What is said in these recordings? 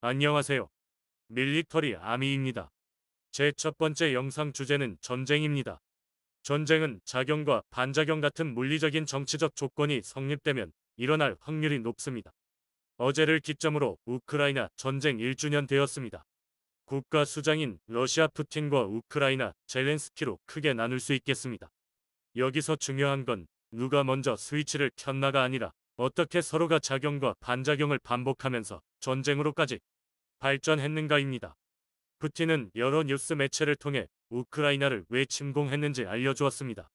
안녕하세요. 밀리터리 아미입니다. 제 첫 번째 영상 주제는 전쟁입니다. 전쟁은 작용과 반작용 같은 물리적인 정치적 조건이 성립되면 일어날 확률이 높습니다. 어제를 기점으로 우크라이나 전쟁 1주년 되었습니다. 국가 수장인 러시아 푸틴과 우크라이나 젤렌스키로 크게 나눌 수 있겠습니다. 여기서 중요한 건 누가 먼저 스위치를 켰나가 아니라 어떻게 서로가 작용과 반작용을 반복하면서 전쟁으로까지 발전했는가입니다. 푸틴은 여러 뉴스 매체를 통해 우크라이나를 왜 침공했는지 알려주었습니다.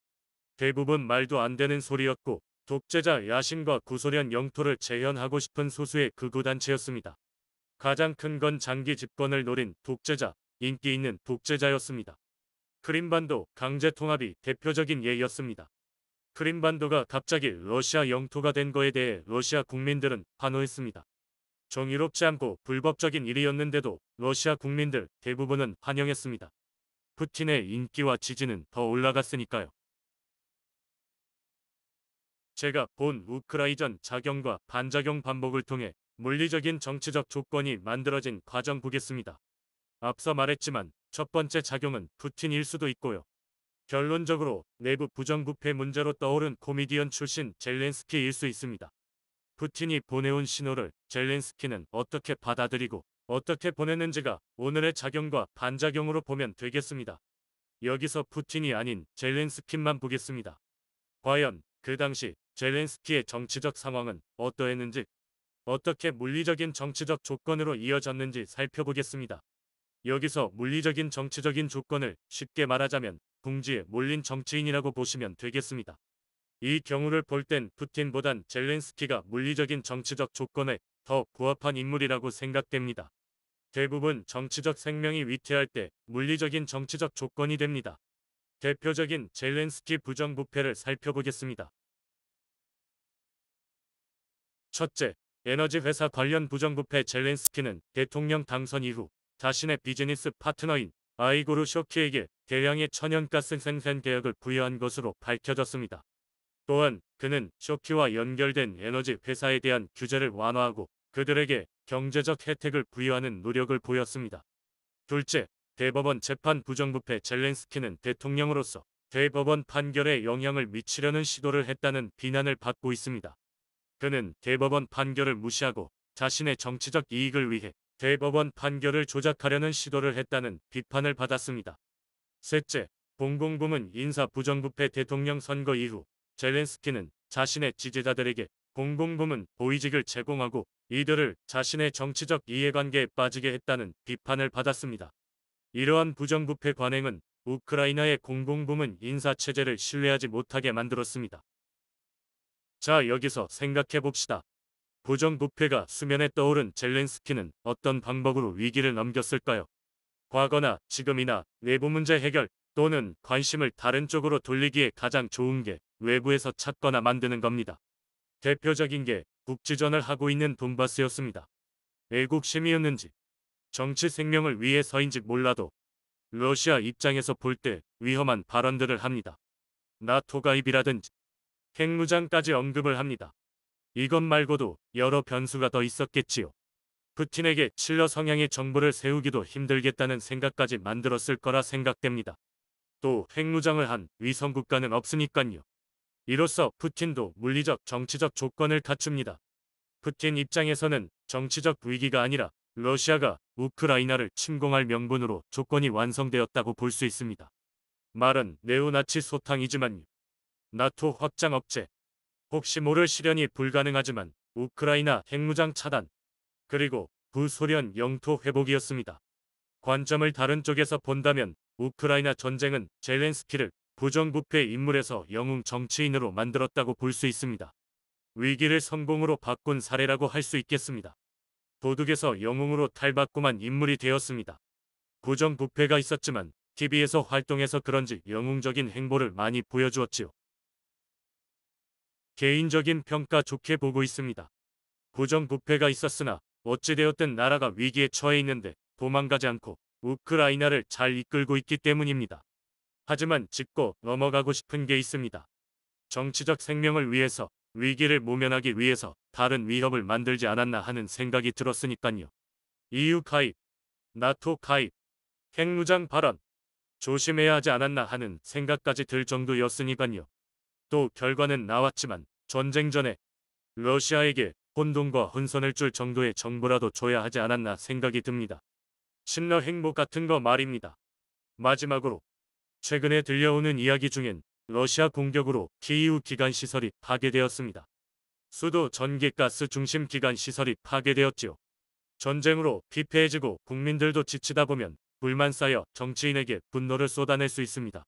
대부분 말도 안 되는 소리였고 독재자 야심과 구소련 영토를 재현하고 싶은 소수의 극우단체였습니다. 가장 큰 건 장기 집권을 노린 독재자, 인기 있는 독재자였습니다. 크림반도 강제 통합이 대표적인 예였습니다. 크림반도가 갑자기 러시아 영토가 된 거에 대해 러시아 국민들은 환호했습니다. 정의롭지 않고 불법적인 일이었는데도 러시아 국민들 대부분은 환영했습니다. 푸틴의 인기와 지지는 더 올라갔으니까요. 제가 본 우크라이전 작용과 반작용 반복을 통해 물리적인 정치적 조건이 만들어진 과정 보겠습니다. 앞서 말했지만 첫 번째 작용은 푸틴일 수도 있고요. 결론적으로 내부 부정부패 문제로 떠오른 코미디언 출신 젤렌스키일 수 있습니다. 푸틴이 보내온 신호를 젤렌스키는 어떻게 받아들이고 어떻게 보냈는지가 오늘의 작용과 반작용으로 보면 되겠습니다. 여기서 푸틴이 아닌 젤렌스키만 보겠습니다. 과연 그 당시 젤렌스키의 정치적 상황은 어떠했는지, 어떻게 물리적인 정치적 조건으로 이어졌는지 살펴보겠습니다. 여기서 물리적인 정치적인 조건을 쉽게 말하자면 궁지에 몰린 정치인이라고 보시면 되겠습니다. 이 경우를 볼 땐 푸틴보단 젤렌스키가 물리적인 정치적 조건에 더 부합한 인물이라고 생각됩니다. 대부분 정치적 생명이 위태할 때 물리적인 정치적 조건이 됩니다. 대표적인 젤렌스키 부정부패를 살펴보겠습니다. 첫째, 에너지 회사 관련 부정부패. 젤렌스키는 대통령 당선 이후 자신의 비즈니스 파트너인 아이고르 쇼키에게 대량의 천연가스 생산 계약을 부여한 것으로 밝혀졌습니다. 또한 그는 쇼키와 연결된 에너지 회사에 대한 규제를 완화하고 그들에게 경제적 혜택을 부여하는 노력을 보였습니다. 둘째, 대법원 재판 부정부패. 젤렌스키는 대통령으로서 대법원 판결에 영향을 미치려는 시도를 했다는 비난을 받고 있습니다. 그는 대법원 판결을 무시하고 자신의 정치적 이익을 위해 대법원 판결을 조작하려는 시도를 했다는 비판을 받았습니다. 셋째, 공공부문 인사 부정부패. 대통령 선거 이후 젤렌스키는 자신의 지지자들에게 공공부문 보위직을 제공하고 이들을 자신의 정치적 이해관계에 빠지게 했다는 비판을 받았습니다. 이러한 부정부패 관행은 우크라이나의 공공부문 인사체제를 신뢰하지 못하게 만들었습니다. 자, 여기서 생각해봅시다. 부정부패가 수면에 떠오른 젤렌스키는 어떤 방법으로 위기를 넘겼을까요? 과거나 지금이나 내부 문제 해결 또는 관심을 다른 쪽으로 돌리기에 가장 좋은 게 외부에서 찾거나 만드는 겁니다. 대표적인 게 국지전을 하고 있는 돈바스였습니다. 애국심이었는지 정치 생명을 위해서인지 몰라도 러시아 입장에서 볼 때 위험한 발언들을 합니다. 나토 가입이라든지 핵무장까지 언급을 합니다. 이것 말고도 여러 변수가 더 있었겠지요. 푸틴에게 칠러 성향의 정부를 세우기도 힘들겠다는 생각까지 만들었을 거라 생각됩니다. 또 핵무장을 한 위성국가는 없으니깐요. 이로써 푸틴도 물리적 정치적 조건을 갖춥니다. 푸틴 입장에서는 정치적 위기가 아니라 러시아가 우크라이나를 침공할 명분으로 조건이 완성되었다고 볼 수 있습니다. 말은 네오나치 소탕이지만요. 나토 확장 억제, 혹시 모를 실현이 불가능하지만 우크라이나 핵무장 차단, 그리고 구소련 영토 회복이었습니다. 관점을 다른 쪽에서 본다면 우크라이나 전쟁은 젤렌스키를 부정부패 인물에서 영웅 정치인으로 만들었다고 볼 수 있습니다. 위기를 성공으로 바꾼 사례라고 할 수 있겠습니다. 도둑에서 영웅으로 탈바꿈한 인물이 되었습니다. 부정부패가 있었지만 TV에서 활동해서 그런지 영웅적인 행보를 많이 보여주었지요. 개인적인 평가 좋게 보고 있습니다. 부정부패가 있었으나 어찌되었든 나라가 위기에 처해 있는데 도망가지 않고 우크라이나를 잘 이끌고 있기 때문입니다. 하지만 짚고 넘어가고 싶은 게 있습니다. 정치적 생명을 위해서, 위기를 모면하기 위해서 다른 위협을 만들지 않았나 하는 생각이 들었으니깐요. EU 가입, 나토 가입, 핵무장 발언, 조심해야 하지 않았나 하는 생각까지 들 정도였으니까요. 또 결과는 나왔지만 전쟁 전에 러시아에게 혼돈과 혼선을 줄 정도의 정보라도 줘야 하지 않았나 생각이 듭니다. 신러 행보 같은 거 말입니다. 마지막으로 최근에 들려오는 이야기 중엔 러시아 공격으로 키이우 기간 시설이 파괴되었습니다. 수도 전기가스 중심 기간 시설이 파괴되었지요. 전쟁으로 피폐해지고 국민들도 지치다 보면 불만 쌓여 정치인에게 분노를 쏟아낼 수 있습니다.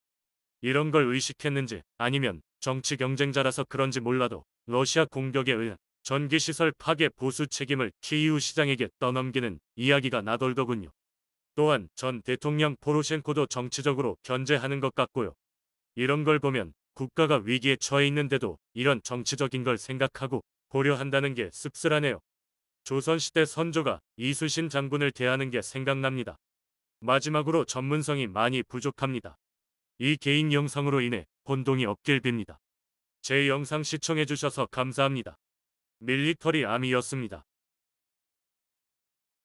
이런 걸 의식했는지 아니면 정치 경쟁자라서 그런지 몰라도 러시아 공격에 의한 전기시설 파괴 보수 책임을 키이우 시장에게 떠넘기는 이야기가 나돌더군요. 또한 전 대통령 포로셴코도 정치적으로 견제하는 것 같고요. 이런 걸 보면 국가가 위기에 처해 있는데도 이런 정치적인 걸 생각하고 고려한다는 게 씁쓸하네요. 조선시대 선조가 이순신 장군을 대하는 게 생각납니다. 마지막으로 전문성이 많이 부족합니다. 이 개인 영상으로 인해 혼동이 없길 빕니다. 제 영상 시청해주셔서 감사합니다. 밀리터리 아미였습니다.